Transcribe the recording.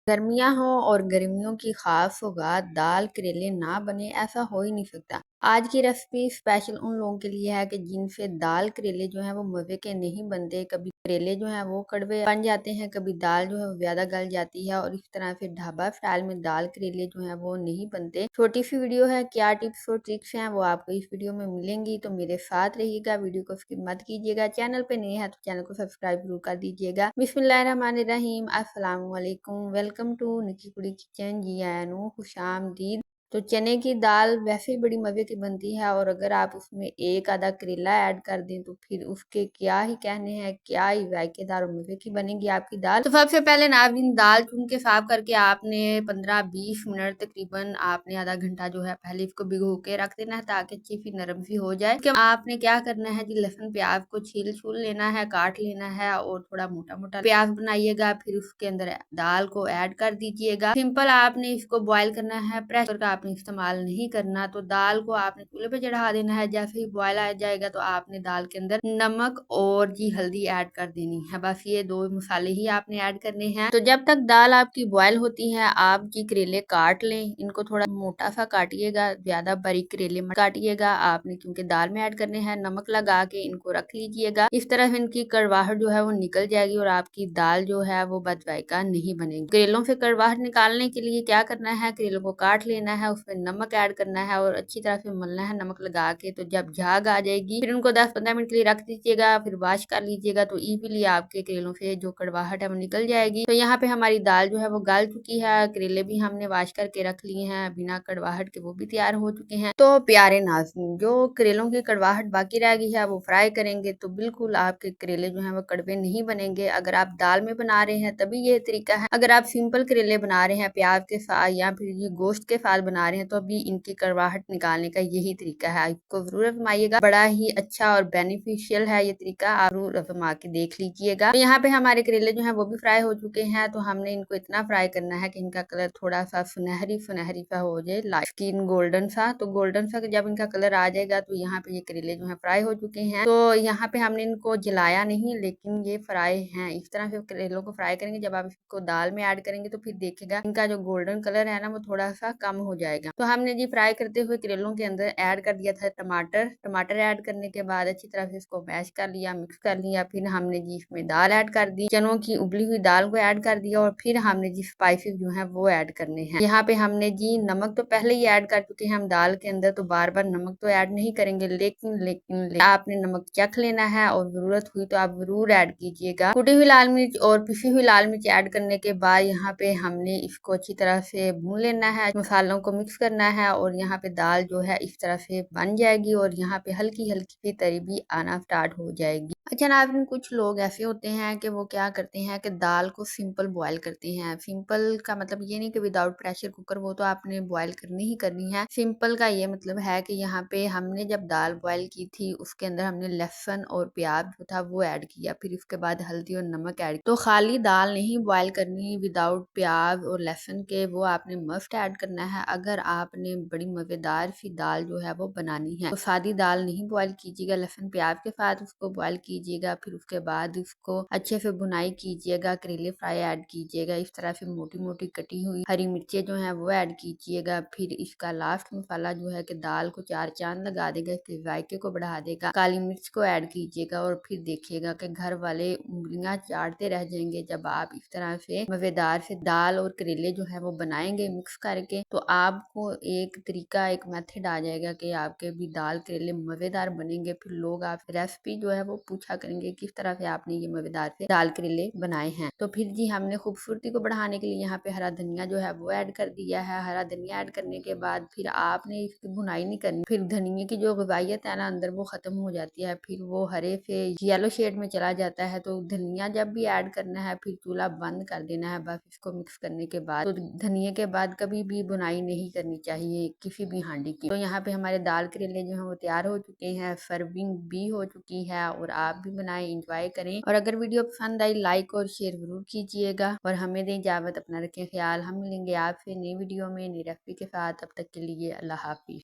गर्मियाँ हों और गर्मियों की खास सौगात दाल करेले ना बने, ऐसा हो ही नहीं सकता। आज की रेसिपी स्पेशल उन लोगों के लिए है कि जिनसे दाल करेले जो है वो मज़े के नहीं बनते। कभी करेले जो है वो कड़वे बन जाते हैं, कभी दाल जो है वो ज़्यादा गल जाती है और इस तरह से ढाबा स्टाइल में दाल करेले जो है वो नहीं बनते। छोटी सी वीडियो है, क्या टिप्स और ट्रिक्स हैं वो आपको इस वीडियो में मिलेंगी, तो मेरे साथ रहिएगा। वीडियो को स्किप मत कीजिएगा। चैनल पे नए हैं तो चैनल को सब्सक्राइब जरूर कर दीजिएगा। बिस्मिल्लाहिर्रहमानिर्रहीम, अस्सलाम वालेकुम, वेलकम टू निकी कुड़ी किचन। जी आया नु, खुशामदीद। तो चने की दाल वैसे ही बड़ी मज़े की बनती है और अगर आप उसमें एक आधा करेला ऐड कर दें तो फिर उसके क्या ही कहने हैं, क्या ही जायकेदार और मज़े की बनेगी आपकी दाल। तो सबसे पहले नाज़रीन, दाल चुन के साफ करके आपने 15-20 मिनट तकरीबन आपने आधा घंटा जो है पहले इसको भिगो के रख देना है ताकि अच्छी सी नरम सी हो जाए। उसके आपने क्या करना है जी, लहसुन प्याज को छील छूल लेना है, काट लेना है और थोड़ा मोटा मोटा प्याज बनाइएगा। फिर उसके अंदर दाल को ऐड कर दीजिएगा। सिंपल आपने इसको बॉयल करना है, प्रेशर का आपने इस्तेमाल नहीं करना। तो दाल को आपने चूल्हे पे चढ़ा देना है। जैसे ही बॉयल आ जाएगा तो आपने दाल के अंदर नमक और जी हल्दी ऐड कर देनी है। बस ये दो मसाले ही आपने ऐड करने हैं। तो जब तक दाल आपकी बॉयल होती है आप जी करेले काट लें। इनको थोड़ा मोटा सा काटिएगा, ज्यादा बारीक करेले मत काटिएगा आपने, क्योंकि दाल में ऐड करने हैं। नमक लगा के इनको रख लीजिएगा। इस तरह इनकी कड़वाहट जो है वो निकल जाएगी और आपकी दाल जो है वो बदजायका नहीं बनेगी। करेलों से कड़वाहट निकालने के लिए क्या करना है, करेलों को काट लेना है, उसमें नमक ऐड करना है और अच्छी तरह से मलना है नमक लगा के। तो जब झाग आ जाएगी फिर उनको 10-15 मिनट के लिए रख दीजिएगा, फिर वॉश कर लीजिएगा। तो इजीली आपके करेलों से जो कड़वाहट है वो निकल जाएगी। तो यहाँ पे हमारी दाल जो है वो गल चुकी है। करेले भी हमने वॉश करके रख लिए हैं बिना कड़वाहट के, वो भी तैयार हो चुके हैं। तो प्यारे नाज़रीन, जो करेलों की कड़वाहट बाकी रह गई है वो फ्राई करेंगे तो बिल्कुल आपके करेले जो है वो कड़वे नहीं बनेंगे। अगर आप दाल में बना रहे हैं तभी ये तरीका है। अगर आप सिंपल करेले बना रहे हैं प्याज के साथ या फिर ये गोश्त के साथ बना रहे हैं तो अभी इनकी कड़वाहट निकालने का यही तरीका है। इसको जरूर आजमाइएगा, बड़ा ही अच्छा और बेनिफिशियल है ये तरीका, आप जरूर आजमा के देख लीजिएगा। तो यहाँ पे हमारे करेले जो है वो भी फ्राई हो चुके हैं। तो हमने इनको इतना फ्राई करना है कि इनका कलर थोड़ा सा सुनहरी सुनहरी सा हो जाए, लाइट स्किन गोल्डन सा। तो गोल्डन सा जब इनका कलर आ जाएगा तो यहाँ पे ये करेले जो है फ्राई हो चुके हैं। तो यहाँ पे हमने इनको जलाया नहीं, लेकिन ये फ्राई हैं। इस तरह से करेलों को फ्राई करेंगे। जब आप इसको दाल में ऐड करेंगे तो फिर देखिएगा इनका जो गोल्डन कलर है ना वो थोड़ा सा कम हो जाएगा। तो हमने जी फ्राई करते हुए करेलों के अंदर ऐड कर दिया था टमाटर। टमाटर ऐड करने के बाद अच्छी तरह से इसको मैश कर लिया, मिक्स कर लिया। फिर हमने जी इसमें दाल ऐड कर दी, चनों की उबली हुई दाल को ऐड कर दिया और फिर हमने जी स्पाइसेस जो है वो ऐड करने हैं। यहाँ पे हमने जी नमक तो पहले ही ऐड कर चुके हैं हम दाल के अंदर, तो बार बार नमक तो ऐड नहीं करेंगे, लेकिन आपने नमक चख लेना है और जरूरत हुई तो आप जरूर ऐड कीजिएगा। कुटी हुई लाल मिर्च और पिसी हुई लाल मिर्च ऐड करने के बाद यहाँ पे हमने इसको अच्छी तरह से भून लेना है, मसालों को मिक्स करना है और यहाँ पे दाल जो है इस तरह से बन जाएगी और यहाँ पे हल्की हल्की सी तरी भी आना स्टार्ट हो जाएगी। अच्छा नाज़रीन, कुछ लोग ऐसे होते हैं कि वो क्या करते हैं कि दाल को सिंपल बॉयल करते हैं। सिंपल का मतलब ये नहीं कि विदाउट प्रेशर कुकर, वो तो आपने बॉयल करनी ही करनी है। सिंपल का ये मतलब है कि यहाँ पे हमने जब दाल बॉयल की थी उसके अंदर हमने लहसुन और प्याज जो था वो ऐड किया, फिर उसके बाद हल्दी और नमक ऐड। तो खाली दाल नहीं बॉयल करनी विदाउट प्याज और लहसुन के, वो आपने मस्ट ऐड करना है अगर आपने बड़ी मजेदार सी दाल जो है वो बनानी है। तो सादी दाल नहीं बॉयल कीजिएगा, लहसुन प्याज के साथ उसको बॉयल कीजिएगा। फिर उसके बाद उसको अच्छे से बुनाई कीजिएगा, करेले फ्राई ऐड कीजिएगा, इस तरह से मोटी मोटी कटी हुई हरी मिर्चें जो है वो ऐड कीजिएगा। फिर इसका लास्ट मसाला जो है कि दाल को 4 चांद लगा देगा, इसके जायके को बढ़ा देगा, काली मिर्च को ऐड कीजिएगा और फिर देखिएगा कि घर वाले उंगलियां चाटते रह जाएंगे जब आप इस तरह से मजेदार से दाल और करेले जो है वो बनाएंगे मिक्स करके। तो आपको एक तरीका, एक मेथड आ जाएगा कि आपके भी दाल करेले मजेदार बनेंगे। फिर लोग आप रेसिपी जो है वो पूछा करेंगे किस तरह से आपने ये मजेदार से दाल करेले बनाए हैं। तो फिर जी हमने खूबसूरती को बढ़ाने के लिए यहाँ पे हरा धनिया जो है वो ऐड कर दिया है। हरा धनिया ऐड करने के बाद फिर आपने इसकी भुनाई नहीं करनी, फिर धनिया की जो ग़ुज़ाइयत है ना अंदर वो खत्म हो जाती है, फिर वो हरे से येलो शेड में चला जाता है। तो धनिया जब भी ऐड करना है फिर चूल्हा बंद कर देना है। बस इसको मिक्स करने के बाद, तो धनिया के बाद कभी भी बुनाई नहीं करनी चाहिए किसी भी हांडी की। तो यहाँ पे हमारे दाल करेले जो है वो तैयार हो चुके हैं, सर्विंग भी हो चुकी है और आप भी बनाएं, एंजॉय करें। और अगर वीडियो पसंद आई लाइक और शेयर जरूर कीजिएगा और हमें दें इजाजत, अपना रखें ख्याल। हम मिलेंगे आपसे नई वीडियो में नई रेसिपी के साथ, तब तक के लिए अल्लाह हाफिज।